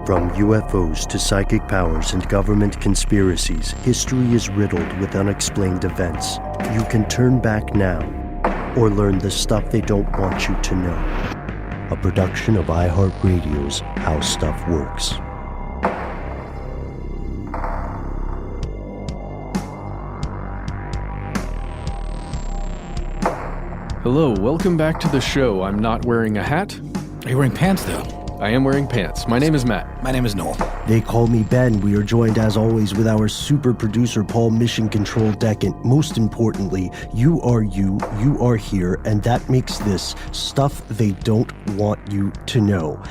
From UFOs to psychic powers and government conspiracies, history is riddled with unexplained events. You can turn back now or learn the stuff they don't want you to know. A production of iHeartRadio's How Stuff Works. Hello, welcome back to the show. I'm not wearing a hat. Are you wearing pants, though? I am wearing pants. My name is Matt. My name is Noel. They call me Ben. We are joined, as always, with our super producer, Paul Mission Control Decant. Most importantly, you are here, and that makes this stuff they don't want you to know.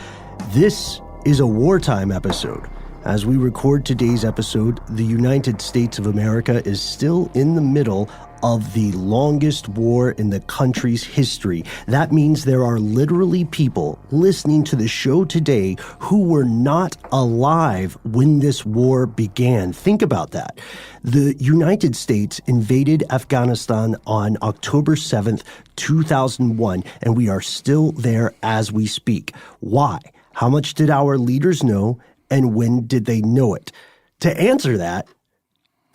This is a wartime episode. As we record today's episode, the United States of America is still in the middle of the longest war in the country's history. That means there are literally people listening to the show today who were not alive when this war began. Think about that. The United States invaded Afghanistan on October 7th, 2001, and we are still there as we speak. Why? How much did our leaders know, and when did they know it? To answer that,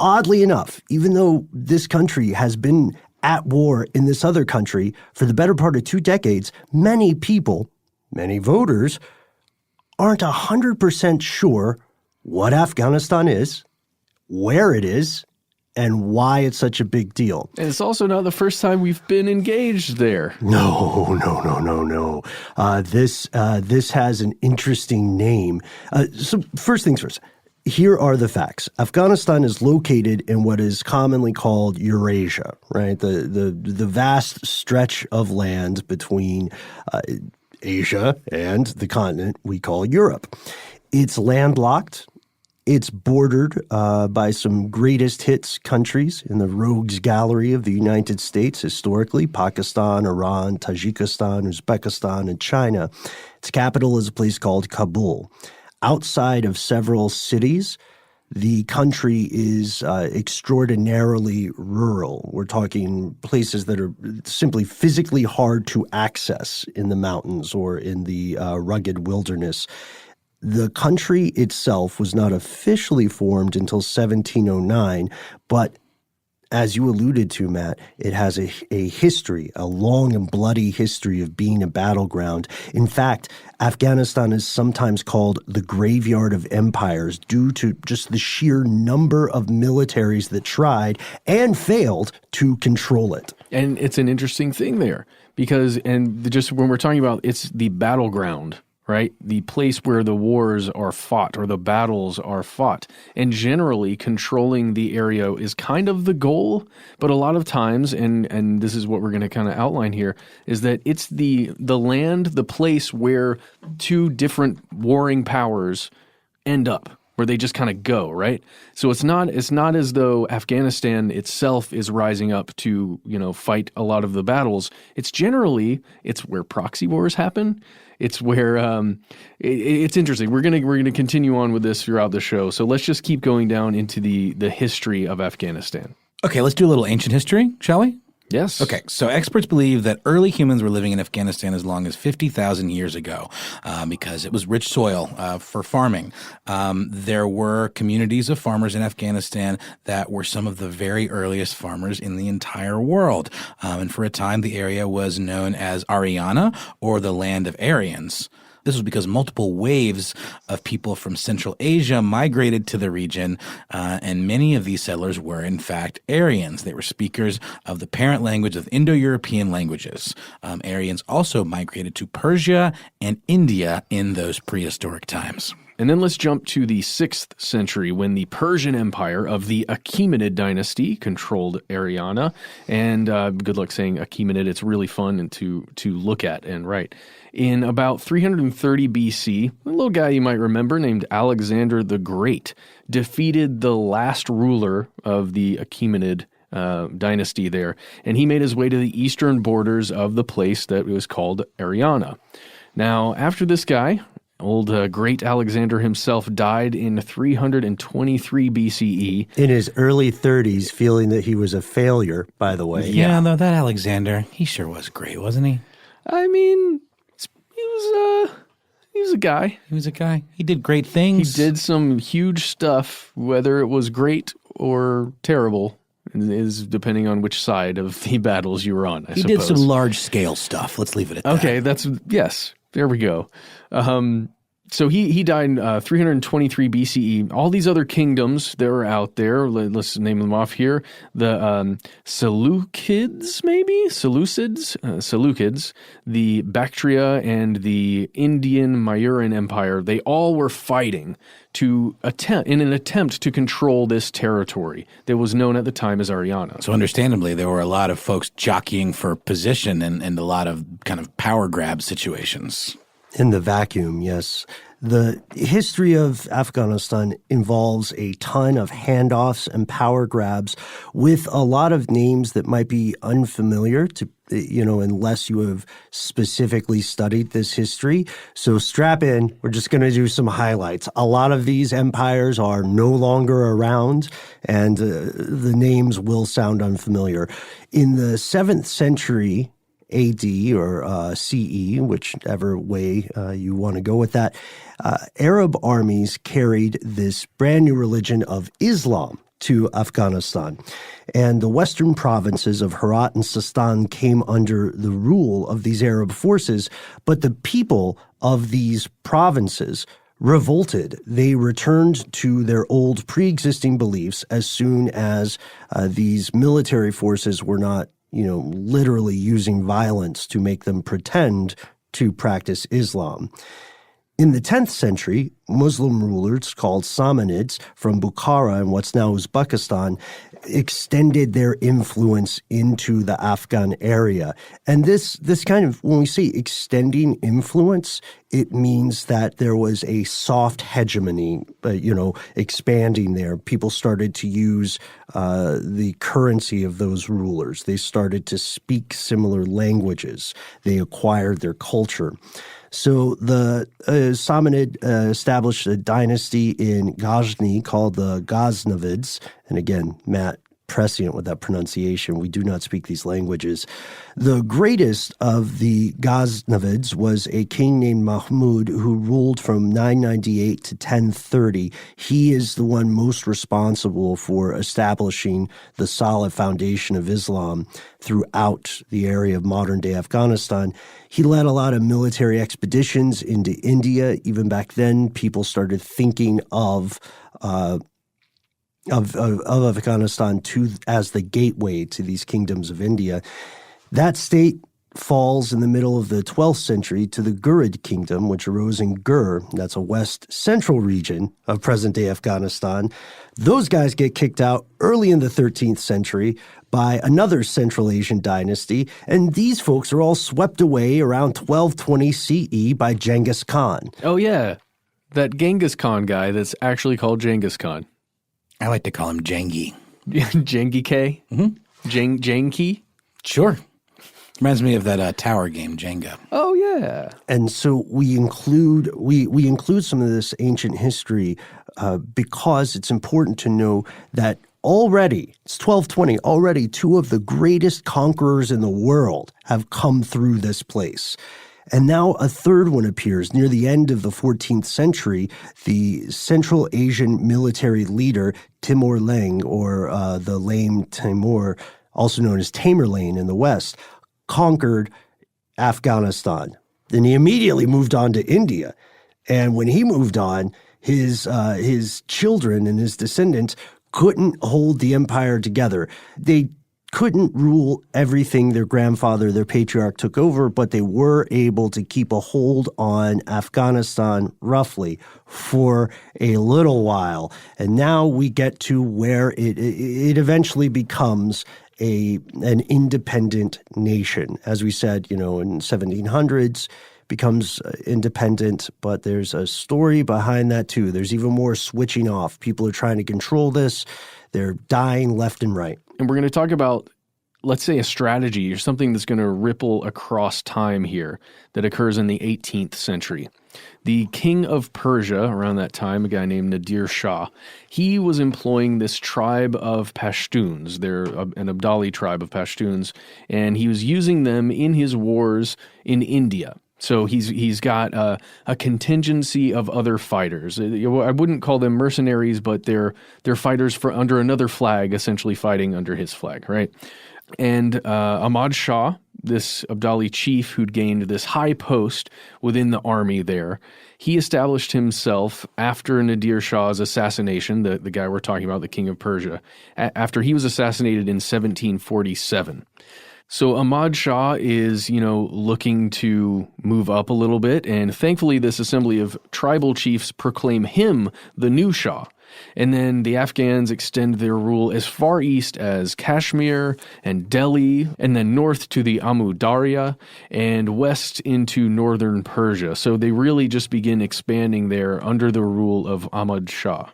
oddly enough, even though this country has been at war in this other country for the better part of 2 decades, many people, many voters, aren't 100% sure what Afghanistan is, where it is, and why it's such a big deal. And it's also not the first time we've been engaged there. No. This has an interesting name. So first things first. Here are the facts. Afghanistan is located in what is commonly called Eurasia, right? The vast stretch of land between Asia and the continent we call Europe. It's landlocked. It's bordered by some greatest hits countries in the rogues gallery of the United States historically: Pakistan, Iran, Tajikistan, Uzbekistan, and China. Its capital is a place called Kabul. Outside of several cities, the country is extraordinarily rural. We're talking places that are simply physically hard to access in the mountains or in the rugged wilderness. The country itself was not officially formed until 1709, but as you alluded to, Matt, it has a history, a long and bloody history of being a battleground. In fact, Afghanistan is sometimes called the graveyard of empires due to just the sheer number of militaries that tried and failed to control it. And it's an interesting thing there because, and just when we're talking about it's the battleground, right? The place where the wars are fought or the battles are fought. And generally controlling the area is kind of the goal, but a lot of times, and this is what we're going to kind of outline here, is that it's the land, the place where 2 different warring powers end up, where they just kind of go, right? So it's not as though Afghanistan itself is rising up to, fight a lot of the battles. It's where proxy wars happen. It's where it's interesting. We're gonna continue on with this throughout the show. So let's just keep going down into the history of Afghanistan. Okay, let's do a little ancient history, shall we? Yes. Okay, so experts believe that early humans were living in Afghanistan as long as 50,000 years ago because it was rich soil for farming. There were communities of farmers in Afghanistan that were some of the very earliest farmers in the entire world. And for a time, the area was known as Aryana, or the land of Aryans. This was because multiple waves of people from Central Asia migrated to the region, and many of these settlers were, in fact, Aryans. They were speakers of the parent language of Indo-European languages. Aryans also migrated to Persia and India in those prehistoric times. And then let's jump to the 6th century when the Persian Empire of the Achaemenid dynasty controlled Aryana. And good luck saying Achaemenid. It's really fun and to look at and write. In about 330 BC, a little guy you might remember named Alexander the Great defeated the last ruler of the Achaemenid dynasty there. And he made his way to the eastern borders of the place that was called Aryana. Now, after this guy, old great Alexander himself, died in 323 BCE. In his early 30s, feeling that he was a failure, by the way. Yeah, though, that Alexander, he sure was great, wasn't he? I mean, he he was a guy. He was a guy. He did great He things. did some huge stuff, whether it was great or terrible is depending on which side of the battles you were on, I suppose. He did some large-scale stuff. Let's leave it at that. Okay, yes, there we go. So he died in 323 BCE. All these other kingdoms that were out there, let's name them off here. The Seleucids, Seleucids, the Bactria, and the Indian Mayuran Empire, they all were fighting in an attempt to control this territory that was known at the time as Ariana. So understandably, there were a lot of folks jockeying for position and a lot of kind of power grab situations. In the vacuum, yes. The history of Afghanistan involves a ton of handoffs and power grabs with a lot of names that might be unfamiliar to, unless you have specifically studied this history. So strap in. We're just going to do some highlights. A lot of these empires are no longer around, and the names will sound unfamiliar. In the 7th century AD or CE, whichever way you want to go with that, Arab armies carried this brand new religion of Islam to Afghanistan. And the western provinces of Herat and Sistan came under the rule of these Arab forces, but the people of these provinces revolted. They returned to their old pre-existing beliefs as soon as these military forces were not literally using violence to make them pretend to practice Islam. In the 10th century, Muslim rulers called Samanids from Bukhara and what's now Uzbekistan extended their influence into the Afghan area. And this kind of, when we say extending influence, it means that there was a soft hegemony, expanding there. People started to use the currency of those rulers. They started to speak similar languages. They acquired their culture. So the Samanid established a dynasty in Ghazni called the Ghaznavids. And again, Matt, prescient with that pronunciation. We do not speak these languages. The greatest of the Ghaznavids was a king named Mahmud who ruled from 998 to 1030. He is the one most responsible for establishing the solid foundation of Islam throughout the area of modern-day Afghanistan. He led a lot of military expeditions into India. Even back then, people started thinking of Afghanistan as the gateway to these kingdoms of India. That state falls in the middle of the 12th century to the Ghurid kingdom, which arose in Gur. That's a west-central region of present-day Afghanistan. Those guys get kicked out early in the 13th century by another Central Asian dynasty, and these folks are all swept away around 1220 CE by Genghis Khan. Oh, yeah. That Genghis Khan guy that's actually called Genghis Khan. I like to call him Jengi. Jengi K? Mm-hmm. Jenki? Sure. Reminds me of that tower game, Jenga. Oh, yeah. And so we include some of this ancient history because it's important to know that already, it's 1220, already two of the greatest conquerors in the world have come through this place. And now a third one appears. Near the end of the 14th century, the Central Asian military leader Timur-Lenk, or the Lame Timur, also known as Tamerlane in the West, conquered Afghanistan. Then he immediately moved on to India. And when he moved on, his children and his descendants couldn't hold the empire together. They couldn't rule everything their grandfather, their patriarch, took over, but they were able to keep a hold on Afghanistan roughly for a little while. And now we get to where it eventually becomes an independent nation. As we said, in 1700s, becomes independent, but there's a story behind that too. There's even more switching off. People are trying to control this. They're dying left and right. And we're going to talk about, let's say, a strategy or something that's going to ripple across time here that occurs in the 18th century. The king of Persia around that time, a guy named Nadir Shah, he was employing this tribe of Pashtuns. They're an Abdali tribe of Pashtuns, and he was using them in his wars in India So he's got a contingency of other fighters. I wouldn't call them mercenaries, but they're fighters for under another flag, essentially fighting under his flag, right? And Ahmad Shah, this Abdali chief who'd gained this high post within the army there, he established himself after Nadir Shah's assassination, the guy we're talking about, the king of Persia, after he was assassinated in 1747. So Ahmad Shah is, looking to move up a little bit, and thankfully this assembly of tribal chiefs proclaim him the new Shah. And then the Afghans extend their rule as far east as Kashmir and Delhi, and then north to the Amu Darya, and west into northern Persia. So they really just begin expanding there under the rule of Ahmad Shah.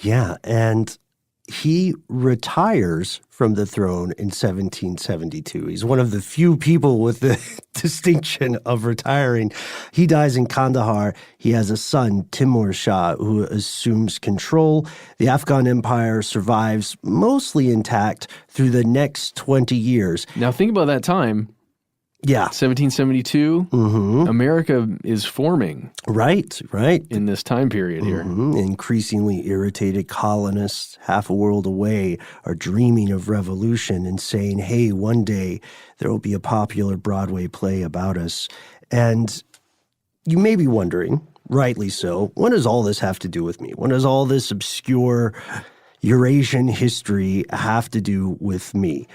Yeah, and he retires from the throne in 1772. He's one of the few people with the distinction of retiring. He dies in Kandahar. He has a son, Timur Shah, who assumes control. The Afghan empire survives mostly intact through the next 20 years. Now think about that time. Yeah. 1772, America is forming. Right. In this time period here. Increasingly irritated colonists half a world away are dreaming of revolution and saying, hey, one day there will be a popular Broadway play about us. And you may be wondering, rightly so, what does all this have to do with me? What does all this obscure Eurasian history have to do with me?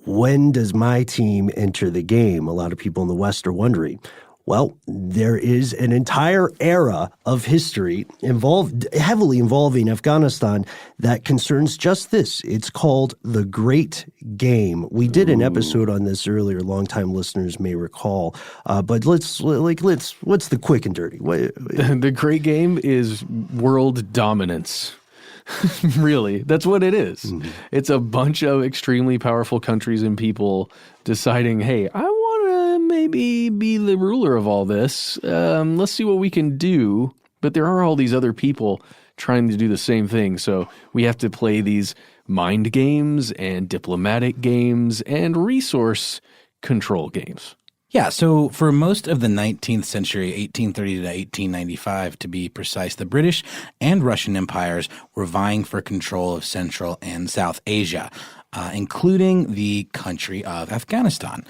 When does my team enter the game? A lot of people in the West are wondering. Well, there is an entire era of history heavily involving Afghanistan that concerns just this. It's called the Great Game. We did an episode on this earlier. Longtime listeners may recall. But what's the quick and dirty? The Great Game is world dominance. Really, that's what it is. Mm-hmm. It's a bunch of extremely powerful countries and people deciding, hey, I want to maybe be the ruler of all this. Let's see what we can do. But there are all these other people trying to do the same thing. So we have to play these mind games and diplomatic games and resource control games. Yeah, so for most of the 19th century, 1830 to 1895 to be precise, the British and Russian empires were vying for control of Central and South Asia, including the country of Afghanistan.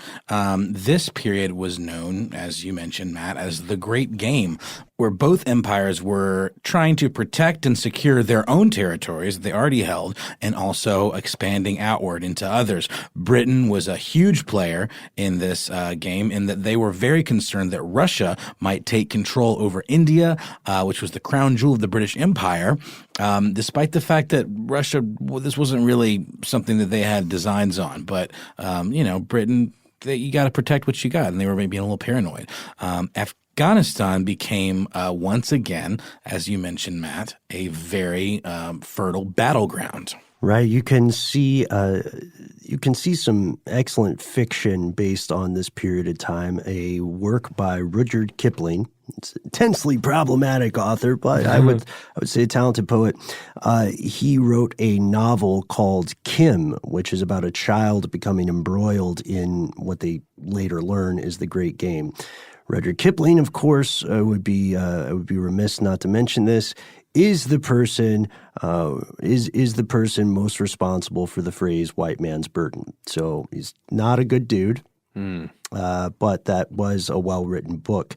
This period was known, as you mentioned, Matt, as the Great Game, where both empires were trying to protect and secure their own territories that they already held and also expanding outward into others. Britain was a huge player in this game in that they were very concerned that Russia might take control over India, which was the crown jewel of the British Empire, despite the fact that Russia, this wasn't really something that they had designs on. But, Britain, you got to protect what you got, and they were maybe a little paranoid. Afghanistan became, once again, as you mentioned, Matt, a very fertile battleground. Right. You can see some excellent fiction based on this period of time. A work by Rudyard Kipling. It's an intensely problematic author, but I would say a talented poet. He wrote a novel called Kim, which is about a child becoming embroiled in what they later learn is the Great Game. Rudyard Kipling, of course, I would be remiss not to mention this, is the person most responsible for the phrase "white man's burden." So he's not a good dude, but that was a well-written book.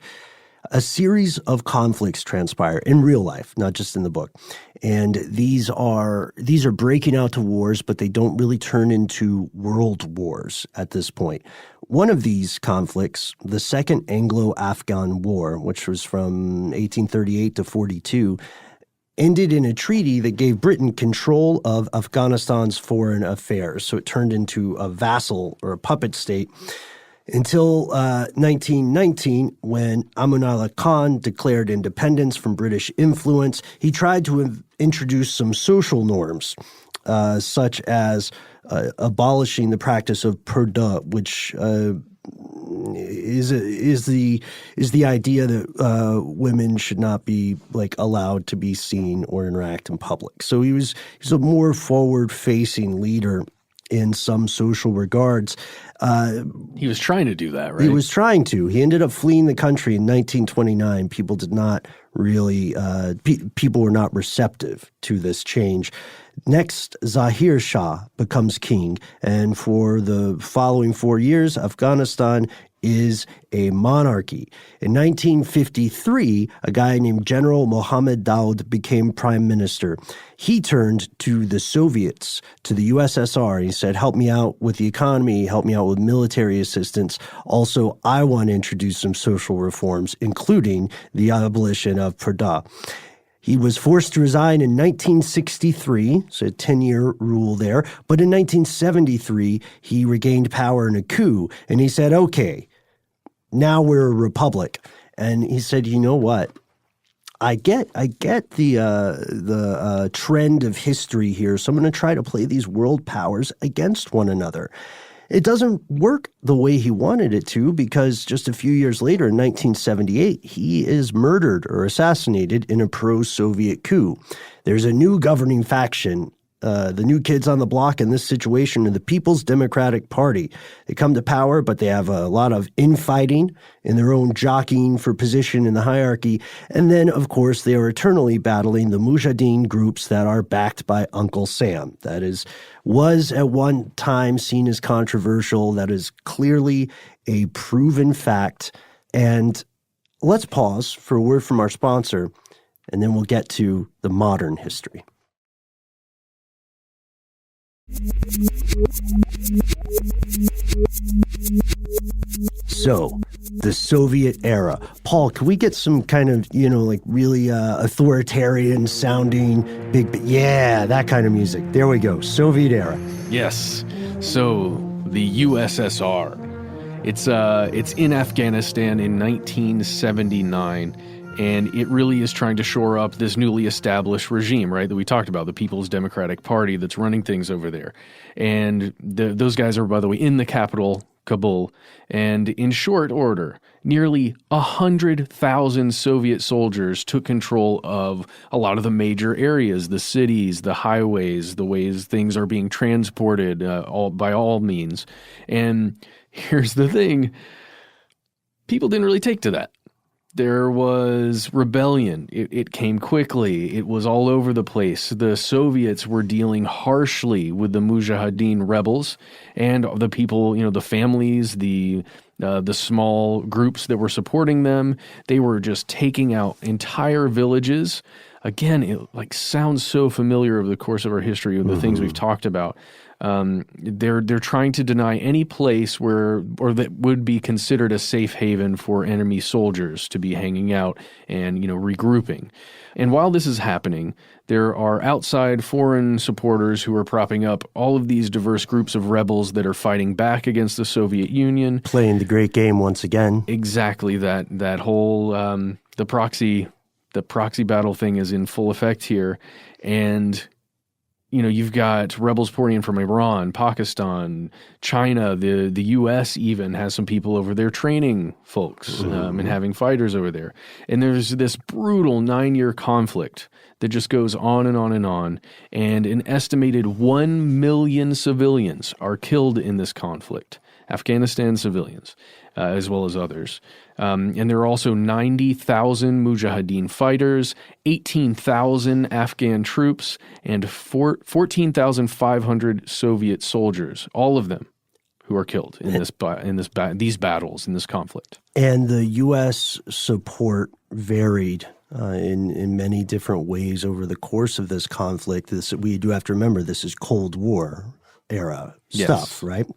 A series of conflicts transpire in real life, not just in the book. And these are breaking out to wars, but they don't really turn into world wars at this point. One of these conflicts, the Second Anglo-Afghan War, which was from 1838 to 42, ended in a treaty that gave Britain control of Afghanistan's foreign affairs. So it turned into a vassal or a puppet state until 1919, when Amanullah Khan declared independence from British influence. He tried to introduce some social norms, such as abolishing the practice of purdah, which is the idea that women should not be allowed to be seen or interact in public. So he was a more forward-facing leader in some social regards. He was trying to do that, right? He was trying to. He ended up fleeing the country in 1929. People did not really people were not receptive to this change. Next, Zahir Shah becomes king, and for the following 4 years, Afghanistan is a monarchy. In 1953, a guy named General Mohammed Daoud became prime minister. He turned to the Soviets, to the USSR. He said, help me out with the economy, help me out with military assistance. Also, I want to introduce some social reforms, including the abolition of Purdah. He was forced to resign in 1963, so a 10-year rule there. But in 1973, he regained power in a coup, and he said, okay, now we're a republic. And he said, you know what? I get the trend of history here, so I'm going to try to play these world powers against one another. It doesn't work the way he wanted it to, because just a few years later, in 1978, he is murdered or assassinated in a pro-Soviet coup. There's a new governing faction. The new kids on the block in this situation are the People's Democratic Party. They come to power, but they have a lot of infighting in their own jockeying for position in the hierarchy. And then, of course, they are eternally battling the Mujahideen groups that are backed by Uncle Sam. That was at one time seen as controversial. That is clearly a proven fact. And let's pause for a word from our sponsor, and then we'll get to the modern history. So, the Soviet era. Paul, can we get some kind of, really authoritarian sounding, yeah, that kind of music. There we go. Soviet era. Yes. So, the USSR. It's in Afghanistan in 1979. And it really is trying to shore up this newly established regime, right, that we talked about, the People's Democratic Party that's running things over there. And those guys are, by the way, in the capital, Kabul. And in short order, nearly 100,000 Soviet soldiers took control of a lot of the major areas, the cities, the highways, the ways things are being transported, by all means. And here's the thing. People didn't really take to that. There was rebellion. It came quickly. It was all over the place. The Soviets were dealing harshly with the Mujahideen rebels and the people, the families, the small groups that were supporting them. They were just taking out entire villages. Again, it sounds so familiar over the course of our history of the things we've talked about. They're trying to deny any place that would be considered a safe haven for enemy soldiers to be hanging out and, regrouping. And while this is happening, there are outside foreign supporters who are propping up all of these diverse groups of rebels that are fighting back against the Soviet Union. Playing the great game once again. Exactly. That whole, the proxy battle thing is in full effect here. And you've got rebels pouring in from Iran, Pakistan, China, the U.S. even has some people over there training folks and having fighters over there. And there's this brutal 9-year conflict that just goes on and on and on. And an estimated 1 million civilians are killed in this conflict, Afghanistan civilians, as well as others. And there are also 90,000 Mujahideen fighters, 18,000 Afghan troops, and 14,500 Soviet soldiers, all of them who are killed in these battles, in this conflict. And the U.S. support varied in many different ways over the course of this conflict. We do have to remember this is Cold War era stuff, right?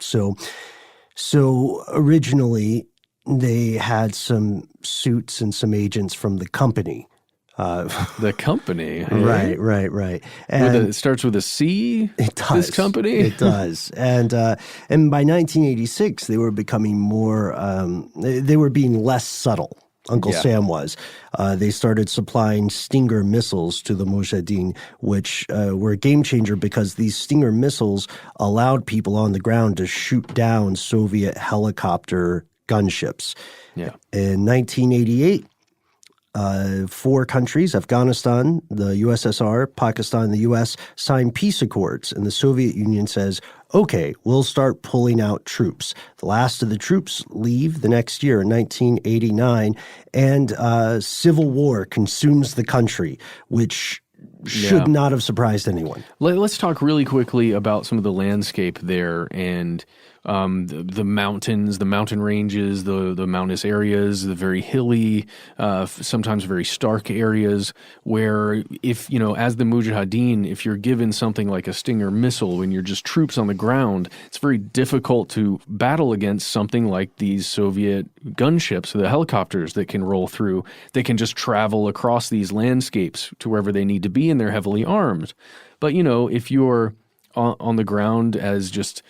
So originally, they had some suits and some agents from the company. The company? Hey? Right. And it starts with a C? It does. This company? It does. And by 1986, they were becoming more, they were being less subtle. Uncle Sam was. They started supplying Stinger missiles to the Mujahideen, which were a game changer because these Stinger missiles allowed people on the ground to shoot down Soviet helicopter gunships. Yeah. In 1988, 4 countries, Afghanistan, the USSR, Pakistan, and the U.S., signed peace accords. And the Soviet Union says, okay, we'll start pulling out troops. The last of the troops leave the next year in 1989, and civil war consumes the country, which should not have surprised anyone. Let's talk really quickly about some of the landscape there and the mountains, the mountain ranges, the mountainous areas, the very hilly, sometimes very stark areas where if, as the Mujahideen, if you're given something like a Stinger missile when you're just troops on the ground, it's very difficult to battle against something like these Soviet gunships, the helicopters that can roll through. They can just travel across these landscapes to wherever they need to be, and they're heavily armed. But, if you're on the ground as just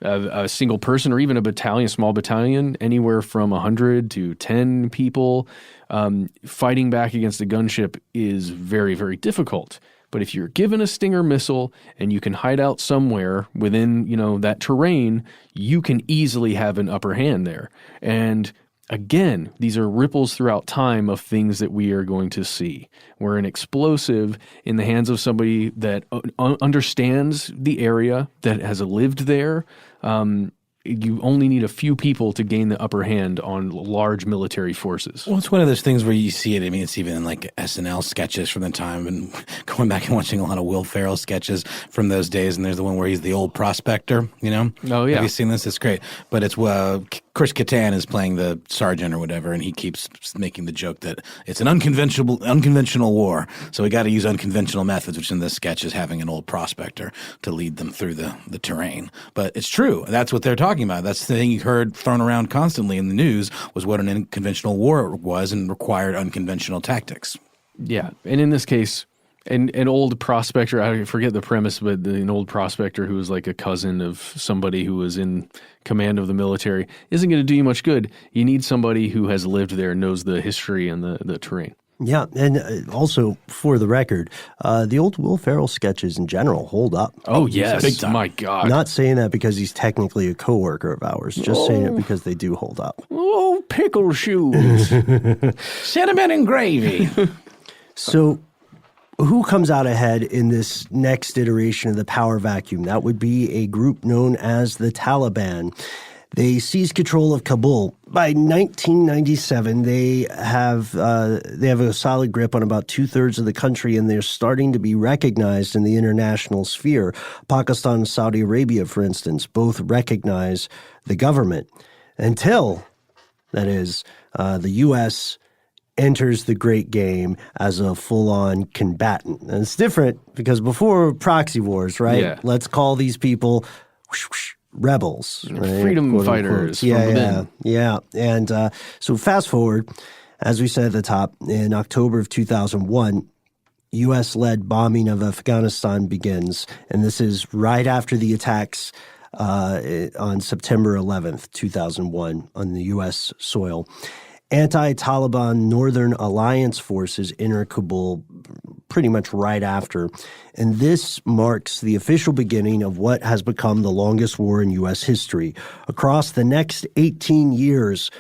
a single person or even a battalion, small battalion, anywhere from 100 to 10 people, fighting back against a gunship is very, very difficult. But if you're given a Stinger missile and you can hide out somewhere within, that terrain, you can easily have an upper hand there. And again, these are ripples throughout time of things that we are going to see, where an explosive in the hands of somebody that understands the area, that has lived there, you only need a few people to gain the upper hand on large military forces. Well, it's one of those things where you see it. I mean, it's even in like SNL sketches from the time, and going back and watching a lot of Will Ferrell sketches from those days. And there's the one where he's the old prospector, Oh, yeah. Have you seen this? It's great. But it's Chris Kattan is playing the sergeant or whatever, and he keeps making the joke that it's an unconventional war. So we got to use unconventional methods, which in this sketch is having an old prospector to lead them through the terrain. But it's true. That's what they're talking about. That's the thing you heard thrown around constantly in the news, was what an unconventional war was and required unconventional tactics. Yeah. And in this case, an old prospector, I forget the premise, but an old prospector who was like a cousin of somebody who was in command of the military isn't going to do you much good. You need somebody who has lived there, knows the history and the terrain. Yeah, and also, for the record, the old Will Ferrell sketches in general hold up. Oh, yes. Big time. My God. Not saying that because he's technically a coworker of ours, just saying it because they do hold up. Oh, pickle shoes. Cinnamon and gravy. So who comes out ahead in this next iteration of the power vacuum? That would be a group known as the Taliban. They seized control of Kabul. By 1997, they have a solid grip on about 2/3 of the country, and they're starting to be recognized in the international sphere. Pakistan and Saudi Arabia, for instance, both recognize the government until, that is, the U.S. enters the great game as a full-on combatant. And it's different because before proxy wars, right? Yeah. Let's call these people rebels, right? Freedom Quote, fighters. unquote. From within. Yeah. And so fast forward, as we said at the top, in October of 2001, U.S.-led bombing of Afghanistan begins. And this is right after the attacks on September 11th, 2001 on the U.S. soil. Anti-Taliban Northern Alliance forces enter Kabul pretty much right after. And this marks the official beginning of what has become the longest war in U.S. history. Across the next 18 years,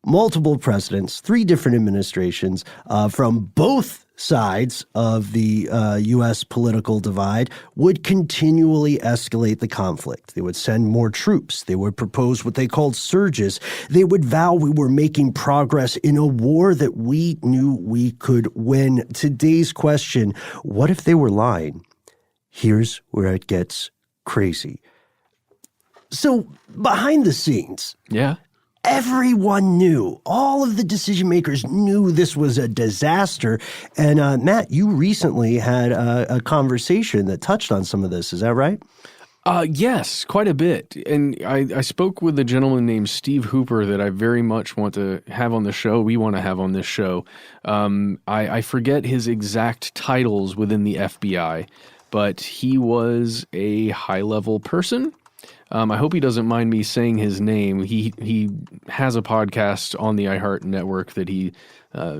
multiple presidents, 3 different administrations from both sides of the U.S. political divide would continually escalate the conflict. They would send more troops. They would propose what they called surges. They would vow we were making progress in a war that we knew we could win. Today's question, what if they were lying? Here's where it gets crazy. So behind the scenes, everyone knew, all of the decision makers knew this was a disaster. And Matt, you recently had a conversation that touched on some of this. Is that right? Yes, quite a bit. And I spoke with a gentleman named Steve Hooper that I very much want to have on the show. We want to have on this show. I forget his exact titles within the FBI, but he was a high-level person. I hope he doesn't mind me saying his name. He has a podcast on the iHeart network that he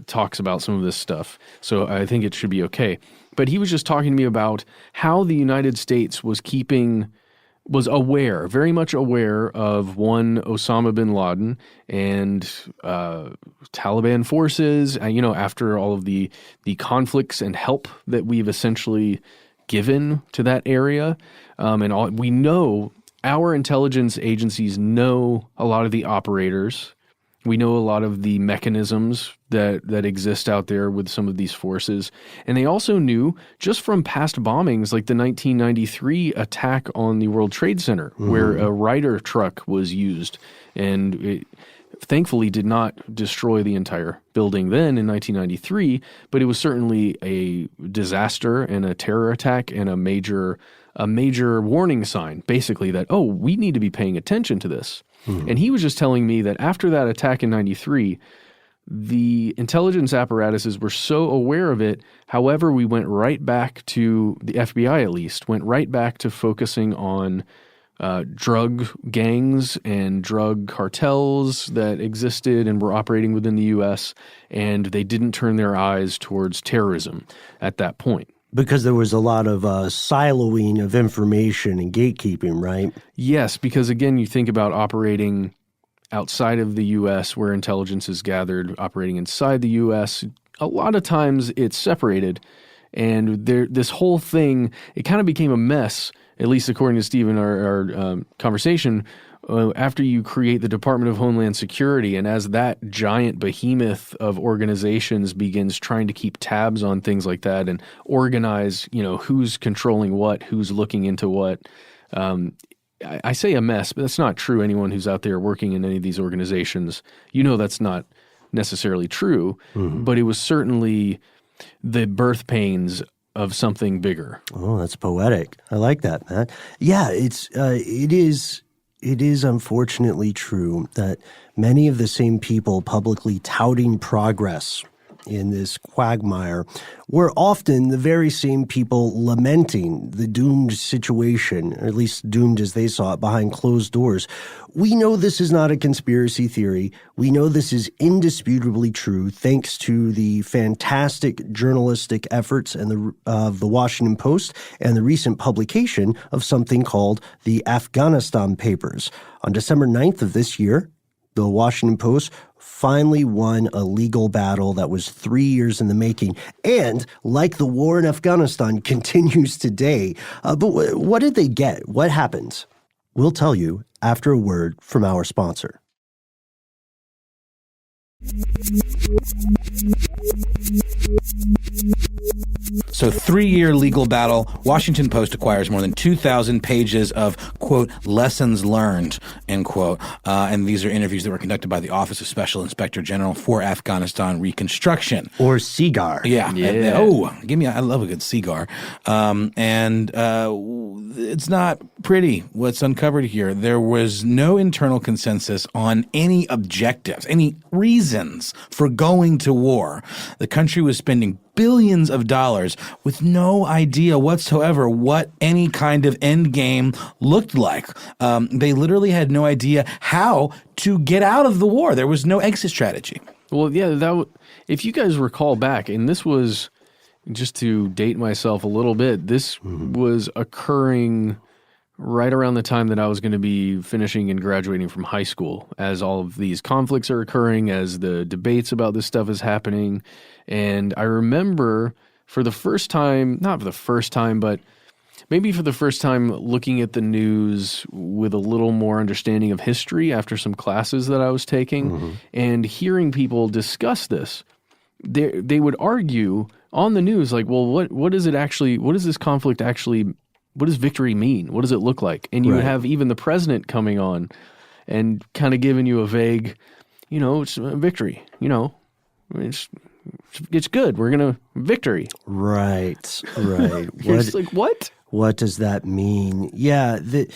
talks about some of this stuff. So I think it should be okay. But he was just talking to me about how the United States was keeping was aware, very much aware of one Osama bin Laden and Taliban forces, after all of the conflicts and help that we've essentially given to that area. We know, our intelligence agencies know a lot of the operators. We know a lot of the mechanisms that exist out there with some of these forces. And they also knew, just from past bombings, like the 1993 attack on the World Trade Center, where a Ryder truck was used. And it thankfully did not destroy the entire building then in 1993, but it was certainly a disaster and a terror attack and a major warning sign, basically, that, we need to be paying attention to this. And he was just telling me that after that attack in 93, the intelligence apparatuses were so aware of it. However, we went right back to, the FBI at least, went right back to focusing on drug gangs and drug cartels that existed and were operating within the U.S., and they didn't turn their eyes towards terrorism at that point. Because there was a lot of siloing of information and gatekeeping, right? Yes, because again, you think about operating outside of the U.S. where intelligence is gathered, operating inside the U.S., a lot of times it's separated. And this whole thing, it kind of became a mess, at least according to Steve in our conversation, after you create the Department of Homeland Security, and as that giant behemoth of organizations begins trying to keep tabs on things like that and organize, who's controlling what, who's looking into what. I say a mess, but that's not true. Anyone who's out there working in any of these organizations, that's not necessarily true, but it was certainly the birth pains of something bigger. Oh, that's poetic. I like that, Matt. Yeah, it is unfortunately true that many of the same people publicly touting progress in this quagmire were often the very same people lamenting the doomed situation, or at least doomed as they saw it, behind closed doors. We know this is not a conspiracy theory. We know this is indisputably true thanks to the fantastic journalistic efforts of the Washington Post and the recent publication of something called the Afghanistan Papers. On December 9th of this year, the Washington Post finally won a legal battle that was 3 years in the making. And like the war in Afghanistan continues today. But what did they get? What happened? We'll tell you after a word from our sponsor. So 3-year legal battle. Washington Post acquires more than 2,000 pages of, quote, lessons learned, end quote. And these are interviews that were conducted by the Office of Special Inspector General for Afghanistan Reconstruction. Or CIGAR. Yeah. I love a good CIGAR. It's not pretty what's uncovered here. There was no internal consensus on any objectives, any reasons for going to war. The country was spending billions of dollars with no idea whatsoever what any kind of end game looked like. They literally had no idea how to get out of the war. There was no exit strategy. Well, yeah, if you guys recall back, and this was, just to date myself a little bit, this was occurring right around the time that I was going to be finishing and graduating from high school, as all of these conflicts are occurring, as the debates about this stuff is happening. And I remember for the first time, not for the first time, but maybe for the first time looking at the news with a little more understanding of history after some classes that I was taking and hearing people discuss this. They would argue on the news like, well, what is this conflict actually, what does victory mean? What does it look like? And you have even the president coming on and kind of giving you a vague, it's a victory, it's good. We're going to victory. Right. It's like, what? What does that mean? Yeah. The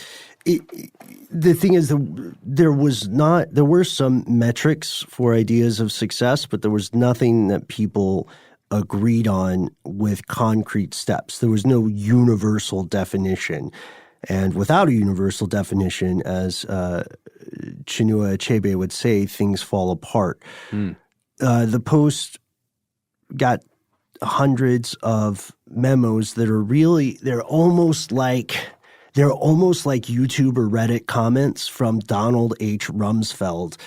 thing is, there were some metrics for ideas of success, but there was nothing that people agreed on with concrete steps. There was no universal definition. And without a universal definition, as Chinua Achebe would say, things fall apart. The Post got hundreds of memos that are they're almost like They're almost like YouTube or Reddit comments from Donald H. Rumsfeld.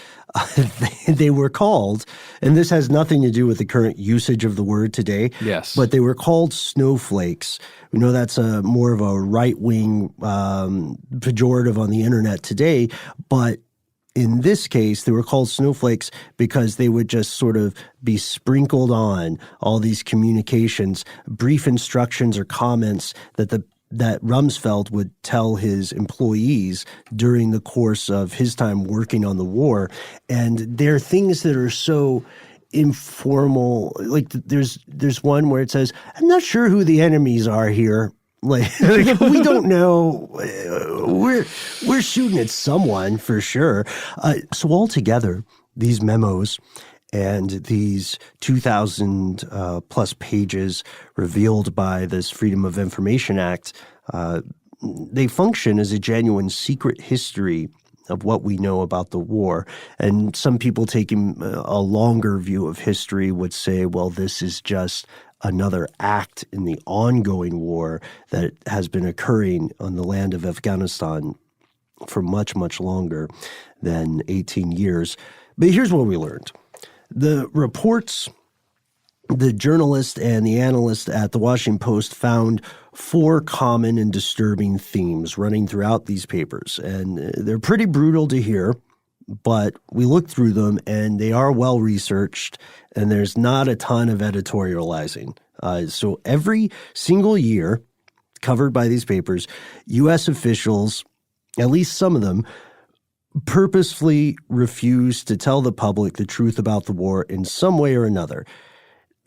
They were called, and this has nothing to do with the current usage of the word today. Yes. But they were called snowflakes. We know that's more of a right-wing pejorative on the internet today, but in this case, they were called snowflakes because they would just sort of be sprinkled on all these communications, brief instructions or comments that Rumsfeld would tell his employees during the course of his time working on the war. And there are things that are so informal. Like there's one where it says, "I'm not sure who the enemies are here." Like we don't know. We're shooting at someone for sure. So altogether, these memos and these 2,000 plus pages revealed by this Freedom of Information Act, they function as a genuine secret history of what we know about the war. And some people taking a longer view of history would say, well, this is just another act in the ongoing war that has been occurring on the land of Afghanistan for much, much longer than 18 years. But here's what we learned. The reports, the journalist and the analyst at the Washington Post found 4 common and disturbing themes running throughout these papers. And they're pretty brutal to hear, but we looked through them and they are well researched and there's not a ton of editorializing. So every single year covered by these papers, U.S. officials, at least some of them, purposefully refuse to tell the public the truth about the war in some way or another.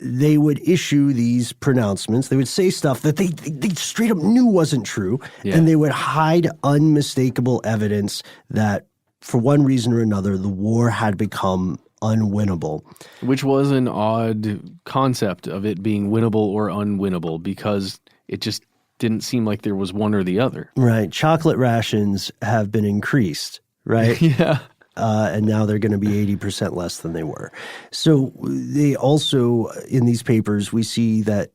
They would issue these pronouncements. They would say stuff that they straight up knew wasn't true, and they would hide unmistakable evidence that for one reason or another, the war had become unwinnable. Which was an odd concept of it being winnable or unwinnable because it just didn't seem like there was one or the other. Right. Chocolate rations have been increased, right? Yeah. And now they're going to be 80% less than they were. So they also, in these papers, we see that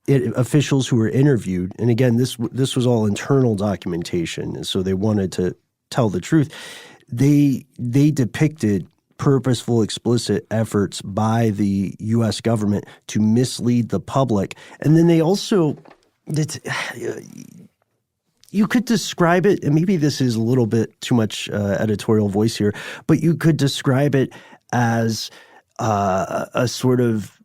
officials who were interviewed, and again, this was all internal documentation, so they wanted to tell the truth. They depicted purposeful, explicit efforts by the U.S. government to mislead the public. And then they also, you could describe it, and maybe this is a little bit too much editorial voice here, but you could describe it as a sort of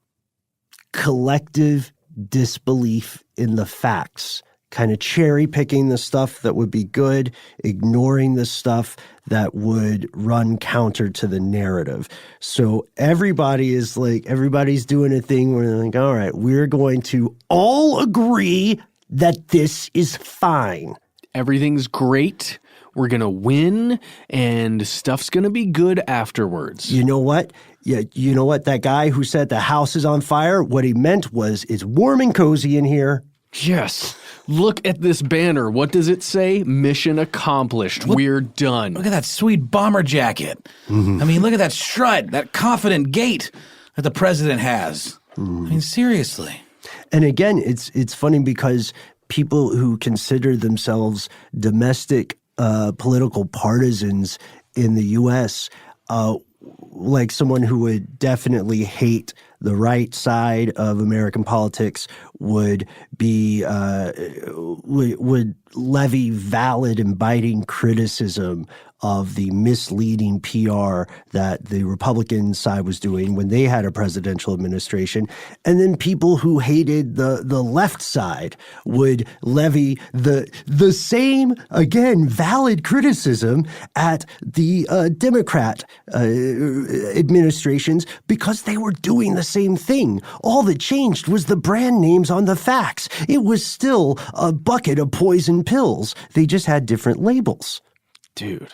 collective disbelief in the facts, kind of cherry picking the stuff that would be good, ignoring the stuff that would run counter to the narrative. So everybody's doing a thing where they're like, all right, we're going to all agree that this is fine. Everything's great. We're going to win and stuff's going to be good afterwards. You know what? Yeah, you know what? That guy who said the house is on fire, what he meant was it's warm and cozy in here. Yes. Look at this banner. What does it say? Mission accomplished. We're done. Look at that sweet bomber jacket. Mm-hmm. I mean, look at that strut, that confident gait that the president has. Mm-hmm. I mean, seriously. And again, it's funny because people who consider themselves domestic political partisans in the U.S., like someone who would definitely hate the right side of American politics, would be would levy valid and biting criticism of the misleading PR that the Republican side was doing when they had a presidential administration. And then people who hated the left side would levy the same, again, valid criticism at the Democrat administrations because they were doing the same thing. All that changed was the brand names on the facts. It was still a bucket of poison pills. They just had different labels. Dude.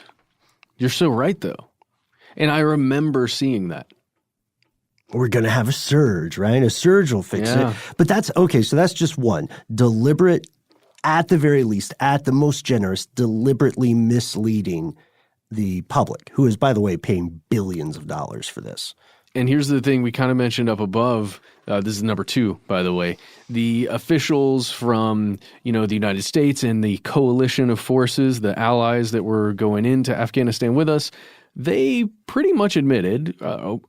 You're so right, though. And I remember seeing that. We're going to have a surge, right? A surge will fix it. But that's okay. So that's just one. Deliberate, at the very least, at the most generous, deliberately misleading the public, who is, by the way, paying billions of dollars for this. And here's the thing we kind of mentioned up above. This is number 2, by the way. The officials from, the United States and the coalition of forces, the allies that were going into Afghanistan with us, they pretty much admitted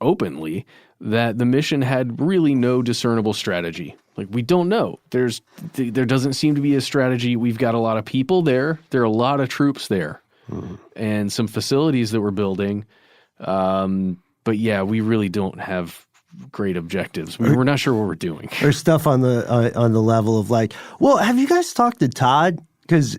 openly that the mission had really no discernible strategy. Like, we don't know. There doesn't seem to be a strategy. We've got a lot of people there. There are a lot of troops there and some facilities that we're building. But yeah, we really don't have great objectives. We're not sure what we're doing. There's stuff on the level of like, well, have you guys talked to Todd? Because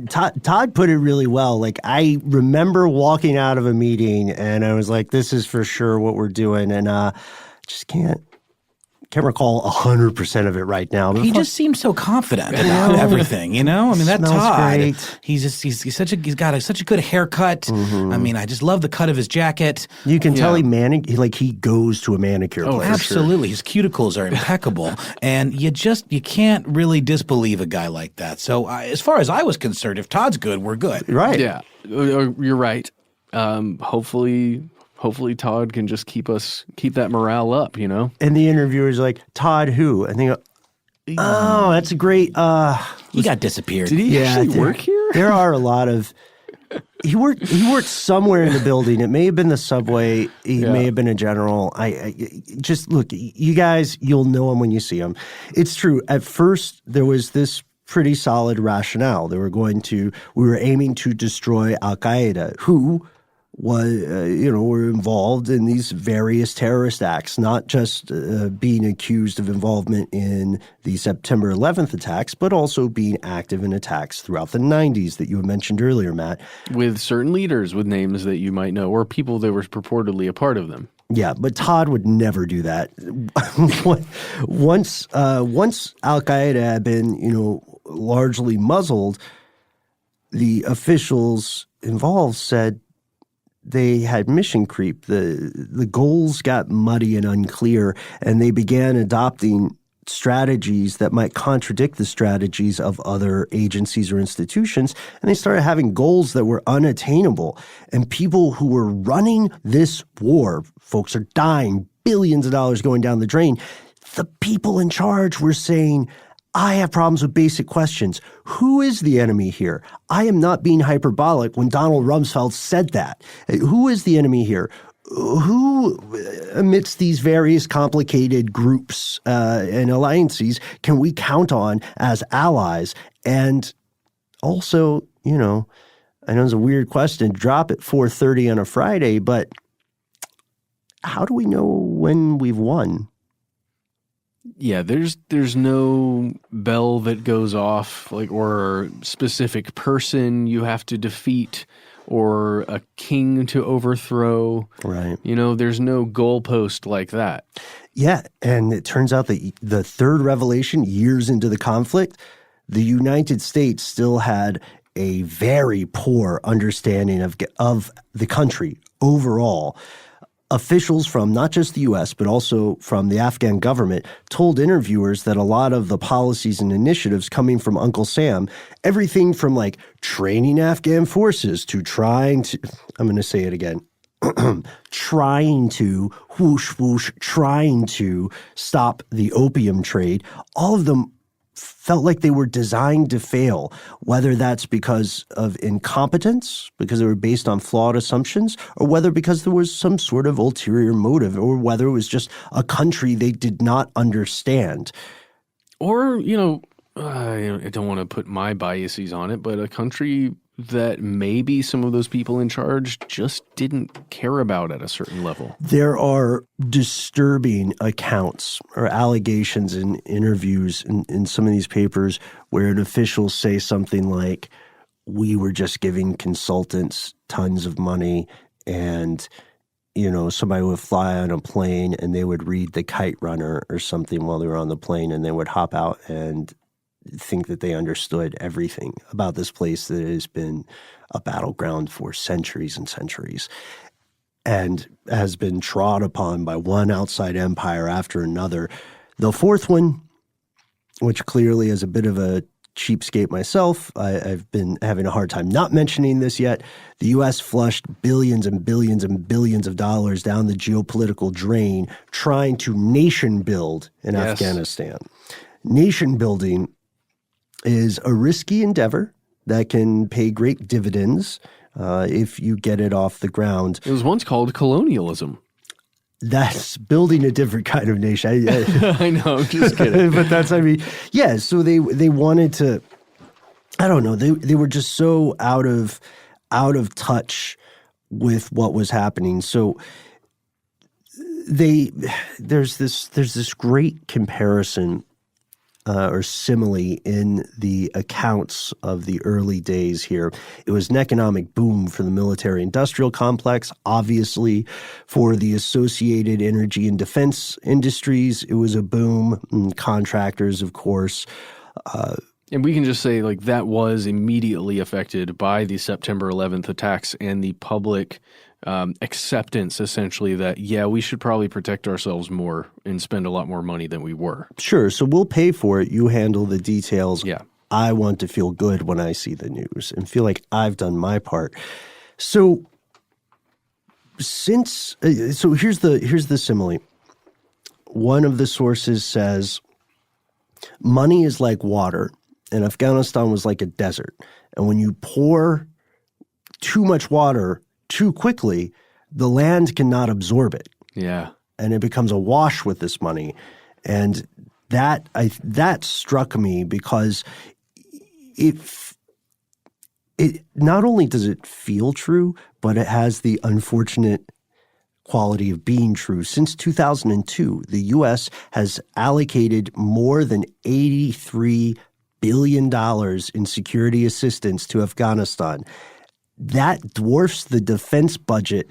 Todd put it really well. Like, I remember walking out of a meeting and I was like, this is for sure what we're doing. And just can't recall 100% of it right now. He just seems so confident about everything, I mean, that Todd, great. he's got such a good haircut. I mean, I just love the cut of his jacket. You can tell he goes to a manicure place. Absolutely. His cuticles are impeccable. And you can't really disbelieve a guy like that. So as far as I was concerned, if Todd's good, we're good. Right. Yeah, you're right. Hopefully Todd can just keep that morale up, And the interviewer's like, Todd who? And they go, oh, that's a great He got disappeared. Did he actually work here? There are a lot of he worked somewhere in the building. It may have been the subway. He may have been a general. I just look, you guys, you'll know him when you see him. It's true. At first there was this pretty solid rationale. We were aiming to destroy Al-Qaeda, who were involved in these various terrorist acts, not just being accused of involvement in the September 11th attacks, but also being active in attacks throughout the 90s that you had mentioned earlier, Matt. With certain leaders with names that you might know, or people that were purportedly a part of them. Yeah, but Todd would never do that. Once Al-Qaeda had been, largely muzzled, the officials involved said they had mission creep. The goals got muddy and unclear, and they began adopting strategies that might contradict the strategies of other agencies or institutions, and they started having goals that were unattainable. And people who were running this war, folks are dying, billions of dollars going down the drain. The people in charge were saying, I have problems with basic questions. Who is the enemy here? I am not being hyperbolic when Donald Rumsfeld said that. Who is the enemy here? Who, amidst these various complicated groups and alliances, can we count on as allies? And also, I know it's a weird question to drop at 4:30 on a Friday, but how do we know when we've won? Yeah, there's no bell that goes off, or specific person you have to defeat or a king to overthrow. Right. There's no goalpost like that. Yeah, and it turns out that the third revelation, years into the conflict, the United States still had a very poor understanding of the country overall. Officials from not just the U.S., but also from the Afghan government told interviewers that a lot of the policies and initiatives coming from Uncle Sam, everything from training Afghan forces to trying to, I'm going to say it again, trying to stop the opium trade, all of them felt like they were designed to fail, whether that's because of incompetence, because they were based on flawed assumptions, or whether because there was some sort of ulterior motive, or whether it was just a country they did not understand. Or, I don't want to put my biases on it, but a country that maybe some of those people in charge just didn't care about at a certain level. There are disturbing accounts or allegations in interviews in some of these papers where an official say something like, we were just giving consultants tons of money and, somebody would fly on a plane and they would read The Kite Runner or something while they were on the plane, and they would hop out and think that they understood everything about this place that has been a battleground for centuries and centuries and has been trod upon by one outside empire after another. The fourth one, which clearly is a bit of a cheapskate myself. I've been having a hard time not mentioning this yet. The U.S. flushed billions and billions and billions of dollars down the geopolitical drain trying to nation build in Afghanistan. Nation building is a risky endeavor that can pay great dividends if you get it off the ground. It was once called colonialism. That's building a different kind of nation. I know, I'm just kidding. But that's, I mean, yeah, so they wanted to, I don't know, they were just so out of touch with what was happening. So there's this great comparison or simile in the accounts of the early days here. It was an economic boom for the military-industrial complex. Obviously, for the associated energy and defense industries, it was a boom. And contractors, of course. And we can just say, like, that was immediately affected by the September 11th attacks and the public acceptance, essentially, that, yeah, we should probably protect ourselves more and spend a lot more money than we were. Sure. So we'll pay for it. You handle the details. Yeah. I want to feel good when I see the news and feel like I've done my part. So here's the simile. One of the sources says, money is like water, and Afghanistan was like a desert. And when you pour too much water too quickly, the land cannot absorb it. Yeah. And it becomes awash with this money. And that struck me because it not only does it feel true, but it has the unfortunate quality of being true. Since 2002, the U.S. has allocated more than $83 billion in security assistance to Afghanistan. That dwarfs the defense budget,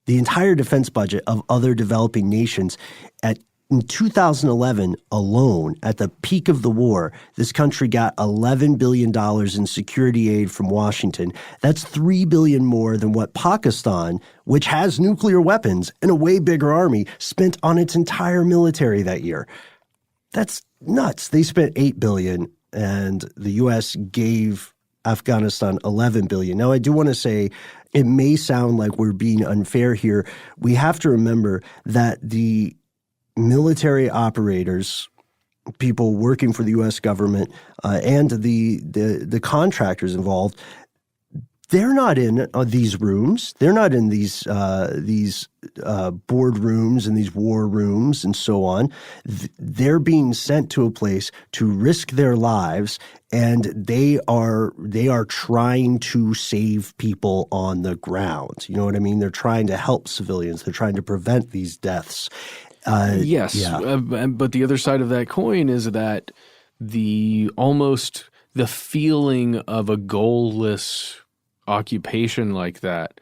the entire defense budget of other developing nations. In 2011 alone, at the peak of the war, this country got $11 billion in security aid from Washington. That's $3 billion more than what Pakistan, which has nuclear weapons and a way bigger army, spent on its entire military that year. That's nuts. They spent $8 billion, and the U.S. gave Afghanistan $11 billion. Now, I do want to say it may sound like we're being unfair here. We have to remember that the military operators, people working for the U.S. government, and the contractors involved, they're not in these rooms. They're not in these board rooms and these war rooms and so on. They're being sent to a place to risk their lives, and they are trying to save people on the ground. You know what I mean? They're trying to help civilians. They're trying to prevent these deaths. Yes, yeah. But the other side of that coin is that the feeling of a goalless occupation like that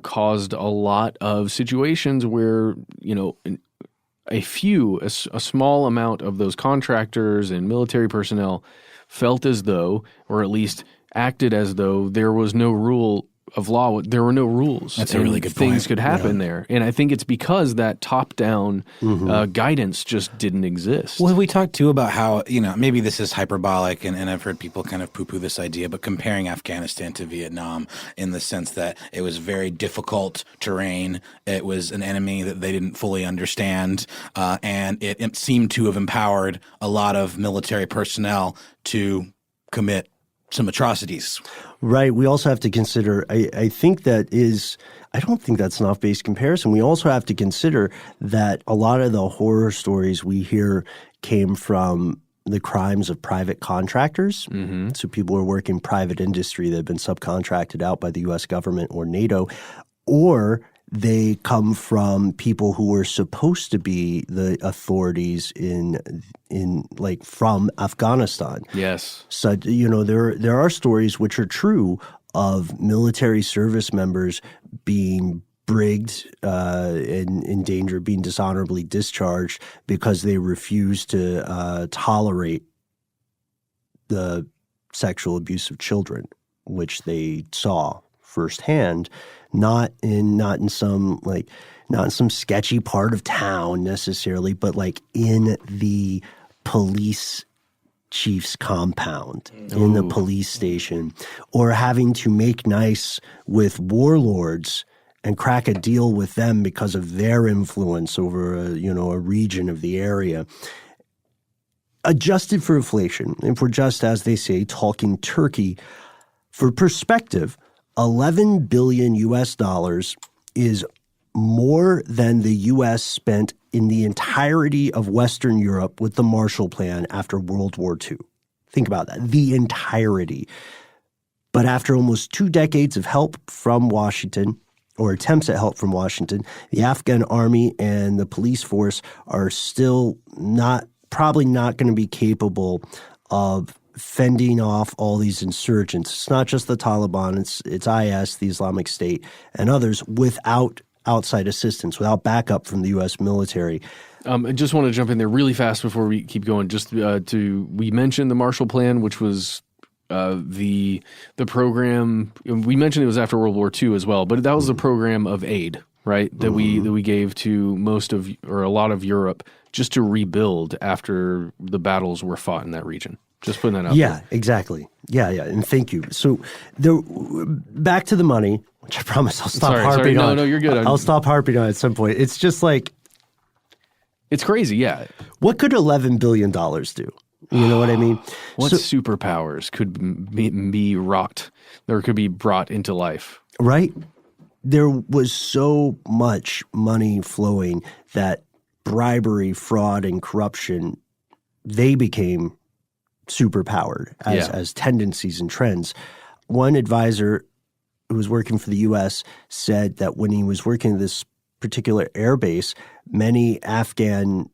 caused a lot of situations where, you know, a small amount of those contractors and military personnel felt as though, or at least acted as though, there was no rule of law. There were no rules. That's a really good things point. could happen there. And I think it's because that top-down guidance just didn't exist. Well, we talked too about how, you know, maybe this is hyperbolic, and I've heard people kind of poo-poo this idea, but comparing Afghanistan to Vietnam in the sense that it was very difficult terrain. It was an enemy that they didn't fully understand, and it seemed to have empowered a lot of military personnel to commit some atrocities. Right. We also have to consider, I don't think that's an off-base comparison. We also have to consider that a lot of the horror stories we hear came from the crimes of private contractors. Mm-hmm. So people are working private industry that have been subcontracted out by the U.S. government or NATO, or they come from people who were supposed to be the authorities in from Afghanistan. Yes. So, you know, there are stories which are true of military service members being brigged and in danger of being dishonorably discharged because they refused to tolerate the sexual abuse of children, which they saw firsthand. Not in some sketchy part of town necessarily, but like in the police chief's compound in the police station, or having to make nice with warlords and crack a deal with them because of their influence over a region of the area. Adjusted for inflation, if we're just, as they say, talking turkey, for perspective, 11 billion US dollars is more than the U.S. spent in the entirety of Western Europe with the Marshall Plan after World War II. Think about that, the entirety. But after almost 2 decades of help from Washington, or attempts at help from Washington, the Afghan army and the police force are still probably not going to be capable of fending off all these insurgents. It's not just the Taliban, it's IS, the Islamic State, and others without outside assistance, without backup from the U.S. military. I just want to jump in there really fast before we keep going. We mentioned the Marshall Plan, which was the program. We mentioned it was after World War II as well, but that was the program of aid, right? That we gave to a lot of Europe just to rebuild after the battles were fought in that region. Just putting that out there. Yeah, exactly. Yeah, and thank you. So back to the money, which I promise I'll stop harping on. No, you're good. I'll stop harping on at some point. It's just like, it's crazy, yeah. What could $11 billion do? You know what I mean? What superpowers could be wrought or could be brought into life? Right? There was so much money flowing that bribery, fraud, and corruption, they became superpowered as tendencies and trends. One advisor who was working for the U.S. said that when he was working at this particular air base, many Afghan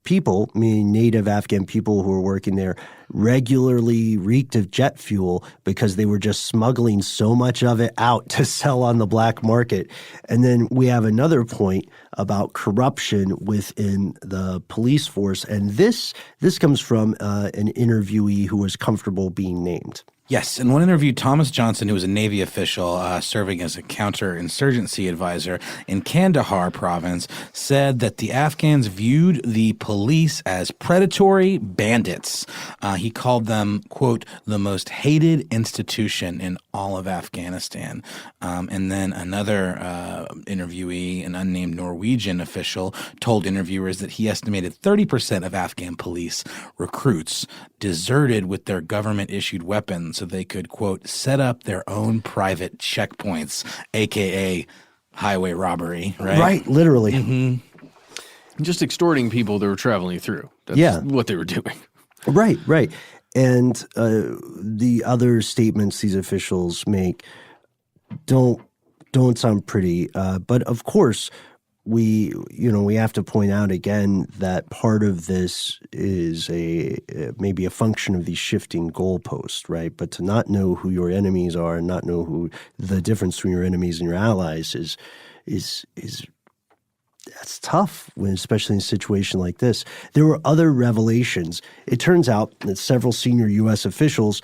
people, meaning native Afghan people who were working there, regularly reeked of jet fuel because they were just smuggling so much of it out to sell on the black market. And then we have another point about corruption within the police force. And this comes from an interviewee who was comfortable being named. Yes. In one interview, Thomas Johnson, who was a Navy official serving as a counterinsurgency advisor in Kandahar province, said that the Afghans viewed the police as predatory bandits. He called them, quote, the most hated institution in all of Afghanistan. And then another interviewee, an unnamed Norwegian official, told interviewers that he estimated 30% of Afghan police recruits deserted with their government-issued weapons so they could, quote, set up their own private checkpoints, a.k.a. highway robbery, right? Right, literally. Mm-hmm. Just extorting people that were traveling through. That's what they were doing. Right. And the other statements these officials make don't sound pretty. But of course, we have to point out again that part of this is maybe a function of these shifting goalposts, right? But to not know who your enemies are and not know who the difference between your enemies and your allies is that's tough, especially in a situation like this. There were other revelations. It turns out that several senior U.S. officials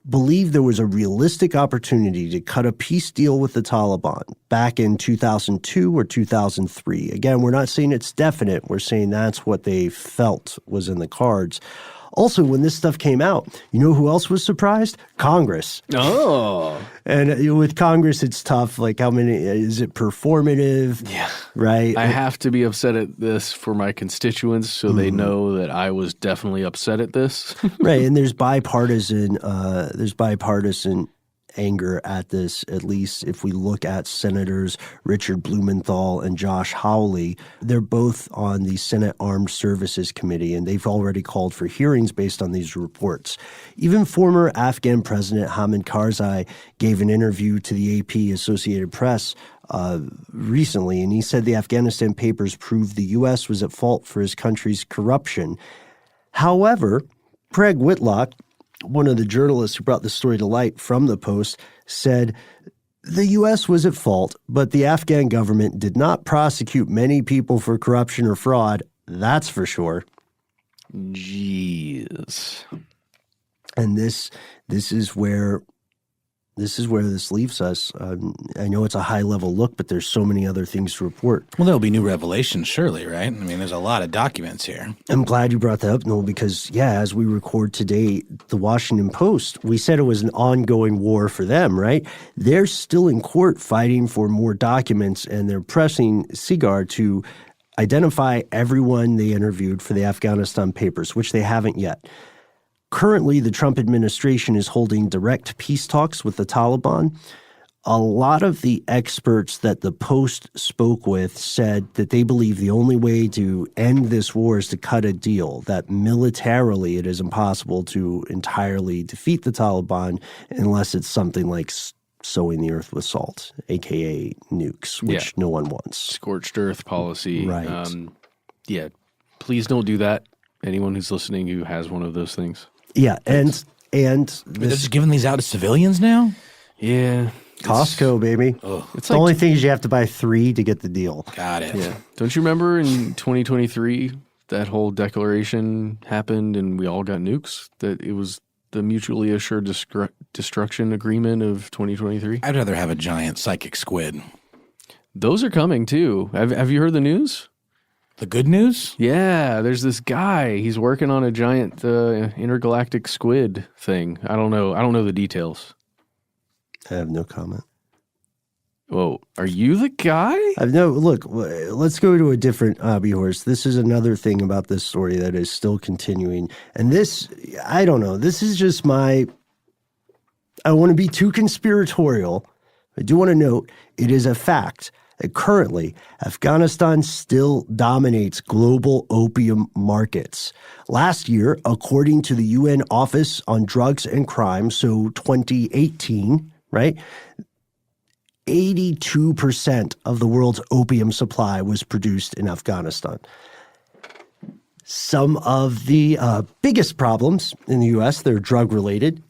believed there was a realistic opportunity to cut a peace deal with the Taliban back in 2002 or 2003. Again, we're not saying it's definite. We're saying that's what they felt was in the cards. Also, when this stuff came out, you know who else was surprised? Congress. Oh. And with Congress, it's tough. Like, how many, is it performative? Yeah. Right? I have to be upset at this for my constituents so they know that I was definitely upset at this. Right. And there's bipartisan anger at this, at least if we look at Senators Richard Blumenthal and Josh Hawley. They're both on the Senate Armed Services Committee, and they've already called for hearings based on these reports. Even former Afghan President Hamid Karzai gave an interview to the AP Associated Press recently, and he said the Afghanistan Papers proved the U.S. was at fault for his country's corruption. However, Craig Whitlock, one of the journalists who brought the story to light from the Post, said the U.S. was at fault, but the Afghan government did not prosecute many people for corruption or fraud. That's for sure. Jeez. And this is where this is where this leaves us. I know it's a high-level look, but there's so many other things to report. Well, there'll be new revelations, surely, right? I mean, there's a lot of documents here. I'm glad you brought that up, Noel, because, as we record today, the Washington Post, we said it was an ongoing war for them, right? They're still in court fighting for more documents, and they're pressing Seagar to identify everyone they interviewed for the Afghanistan Papers, which they haven't yet. Currently, the Trump administration is holding direct peace talks with the Taliban. A lot of the experts that the Post spoke with said that they believe the only way to end this war is to cut a deal, that militarily it is impossible to entirely defeat the Taliban unless it's something like sowing the earth with salt, a.k.a. nukes, which no one wants. Scorched earth policy. Right. Please don't do that. Anyone who's listening who has one of those things. Yeah, and They're just giving these out to civilians now? Yeah. Costco, baby. It's The only thing is you have to buy 3 to get the deal. Got it. Yeah. Don't you remember in 2023 that whole declaration happened and we all got nukes? That it was the mutually assured destruction agreement of 2023? I'd rather have a giant psychic squid. Those are coming too. Have you heard the news? The good news? Yeah, there's this guy. He's working on a giant intergalactic squid thing. I don't know the details. I have no comment. Whoa, are you the guy? Look, let's go to a different hobby horse. This is another thing about this story that is still continuing. And this, I don't know. This is just I don't want to be too conspiratorial. I do want to note it is a fact that currently Afghanistan still dominates global opium markets. Last year, according to the UN Office on Drugs and Crime, so 2018, right, 82% of the world's opium supply was produced in Afghanistan. Some of the biggest problems in the U.S., they're drug-related,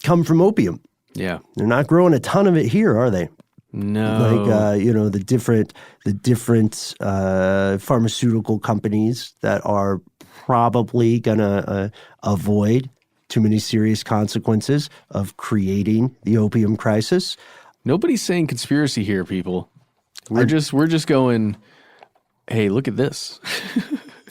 come from opium. Yeah. They're not growing a ton of it here, are they? No. Like, the different pharmaceutical companies that are probably going to avoid too many serious consequences of creating the opium crisis. Nobody's saying conspiracy here, people. We're just going, hey, look at this.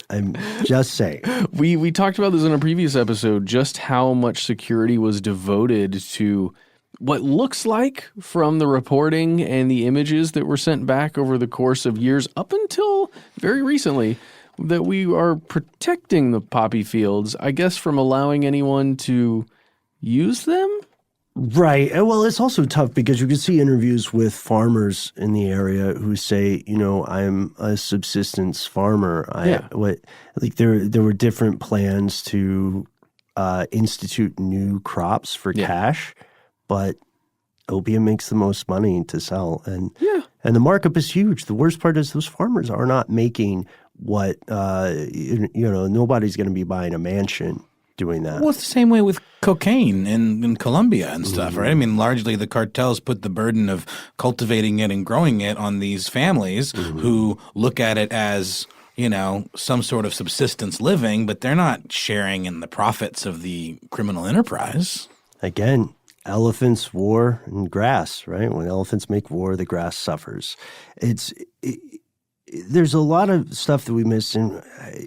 I'm just saying. We talked about this in a previous episode, just how much security was devoted to what looks like, from the reporting and the images that were sent back over the course of years up until very recently, that we are protecting the poppy fields, I guess, from allowing anyone to use them? Right. Well, it's also tough because you can see interviews with farmers in the area who say, I'm a subsistence farmer. There were different plans to institute new crops for cash, but opium makes the most money to sell. And the markup is huge. The worst part is those farmers are not making what, nobody's going to be buying a mansion doing that. Well, it's the same way with cocaine in Colombia and stuff, right? I mean, largely the cartels put the burden of cultivating it and growing it on these families who look at it as, some sort of subsistence living, but they're not sharing in the profits of the criminal enterprise. Again, elephants, war, and grass, right? When elephants make war, the grass suffers. There's a lot of stuff that we missed, and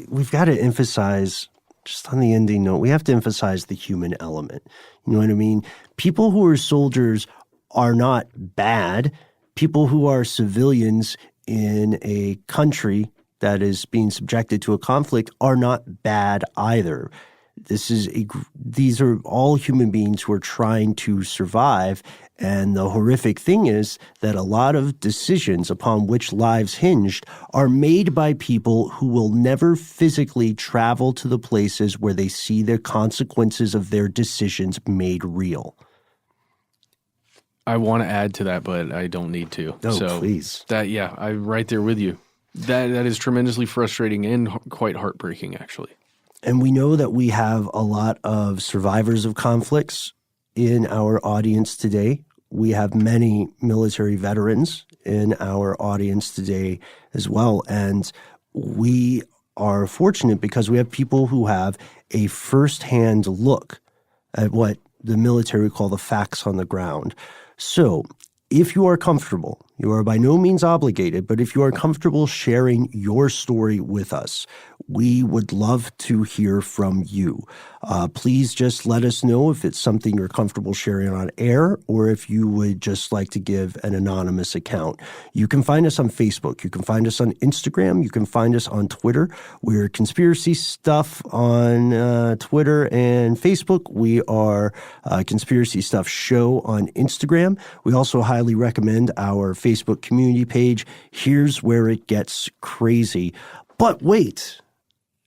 we've got to emphasize, just on the ending note, we have to emphasize the human element. You know what I mean? People who are soldiers are not bad. People who are civilians in a country that is being subjected to a conflict are not bad either. These are all human beings who are trying to survive. And the horrific thing is that a lot of decisions upon which lives hinged are made by people who will never physically travel to the places where they see the consequences of their decisions made real. I want to add to that, but I don't need to. Oh, please. I'm right there with you. That is tremendously frustrating and quite heartbreaking, actually. And we know that we have a lot of survivors of conflicts in our audience today. We have many military veterans in our audience today as well. And we are fortunate because we have people who have a firsthand look at what the military call the facts on the ground. So if you are comfortable, you are by no means obligated, but if you are comfortable sharing your story with us, we would love to hear from you. Please just let us know if it's something you're comfortable sharing on air or if you would just like to give an anonymous account. You can find us on Facebook. You can find us on Instagram. You can find us on Twitter. We're Conspiracy Stuff on Twitter and Facebook. We are Conspiracy Stuff Show on Instagram. We also highly recommend our Facebook community page. Here's where it gets crazy. But wait,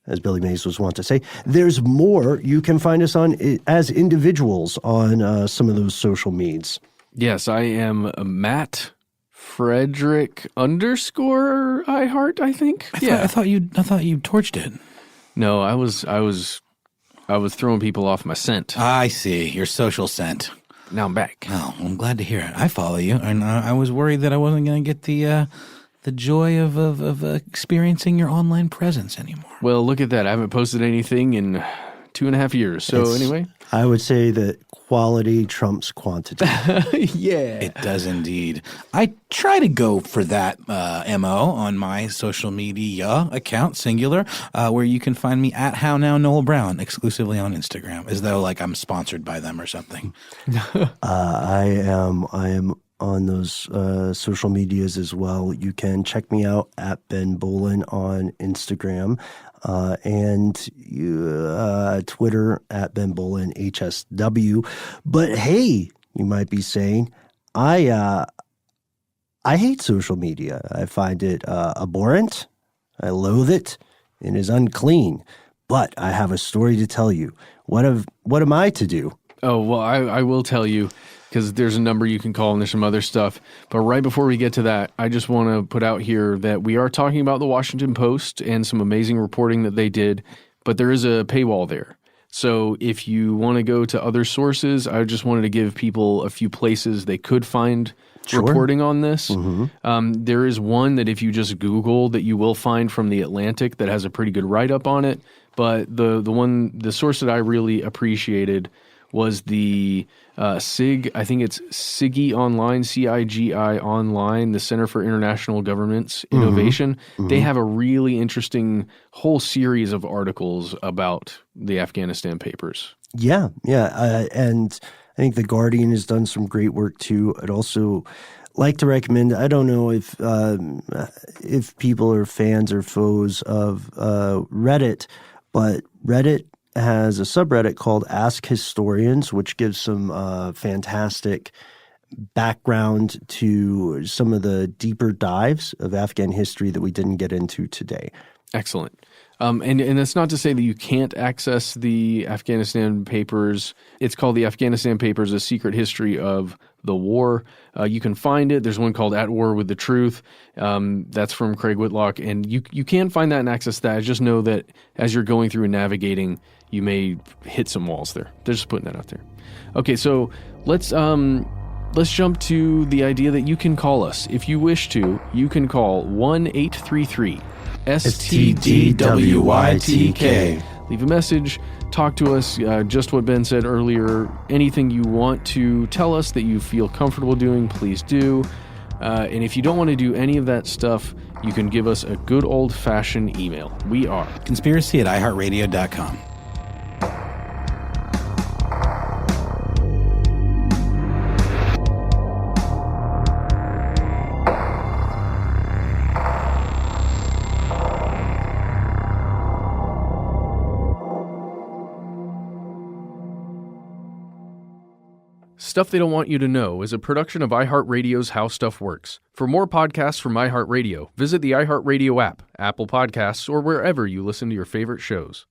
as Billy Mays was wont to say, there's more. You can find us on as individuals on some of those social medias. Yes, I am Matt Frederick _ iHeart, I think. I thought you torched it. No, I was throwing people off my scent. I see. Your social scent. Now I'm back. Oh, I'm glad to hear it. I follow you, and I was worried that I wasn't going to get the joy of experiencing your online presence anymore. Well, look at that. I haven't posted anything in 2.5 years. So anyway. I would say that quality trumps quantity. Yeah. It does indeed. I try to go for that MO on my social media account, singular, where you can find me at HowNowNoelBrown, exclusively on Instagram, as though like I'm sponsored by them or something. I am on those social medias as well. You can check me out at Ben Bolin on Instagram and Twitter at Ben Bolin HSW. But hey, you might be saying, I hate social media. I find it abhorrent. I loathe it. It is unclean. But I have a story to tell you. What am I to do? Oh, well, I will tell you, because there's a number you can call and there's some other stuff. But right before we get to that, I just want to put out here that we are talking about the Washington Post and some amazing reporting that they did, but there is a paywall there. So if you want to go to other sources, I just wanted to give people a few places they could find reporting on this. Mm-hmm. There is one that if you just Google that you will find from The Atlantic that has a pretty good write-up on it. But the source that I really appreciated was the SIG, I think it's CIGI Online, CIGI Online, the Center for International Governance Innovation. Mm-hmm. They have a really interesting whole series of articles about the Afghanistan Papers. Yeah. And I think The Guardian has done some great work too. I'd also like to recommend, I don't know if people are fans or foes of Reddit, but Reddit has a subreddit called Ask Historians, which gives some fantastic background to some of the deeper dives of Afghan history that we didn't get into today. Excellent. And that's not to say that you can't access the Afghanistan Papers. It's called the Afghanistan Papers, A Secret History of the War. You can find it. There's one called At War with the Truth. That's from Craig Whitlock. And you can find that and access that. Just know that as you're going through and navigating, you may hit some walls there. They're just putting that out there. Okay, so let's jump to the idea that you can call us. If you wish to, you can call 1-833 STDWYTK. Leave a message, talk to us, just what Ben said earlier. Anything you want to tell us that you feel comfortable doing, please do. And if you don't want to do any of that stuff, you can give us a good old-fashioned email. We are conspiracy@iHeartRadio.com. Stuff They Don't Want You to Know is a production of iHeartRadio's How Stuff Works. For more podcasts from iHeartRadio, visit the iHeartRadio app, Apple Podcasts, or wherever you listen to your favorite shows.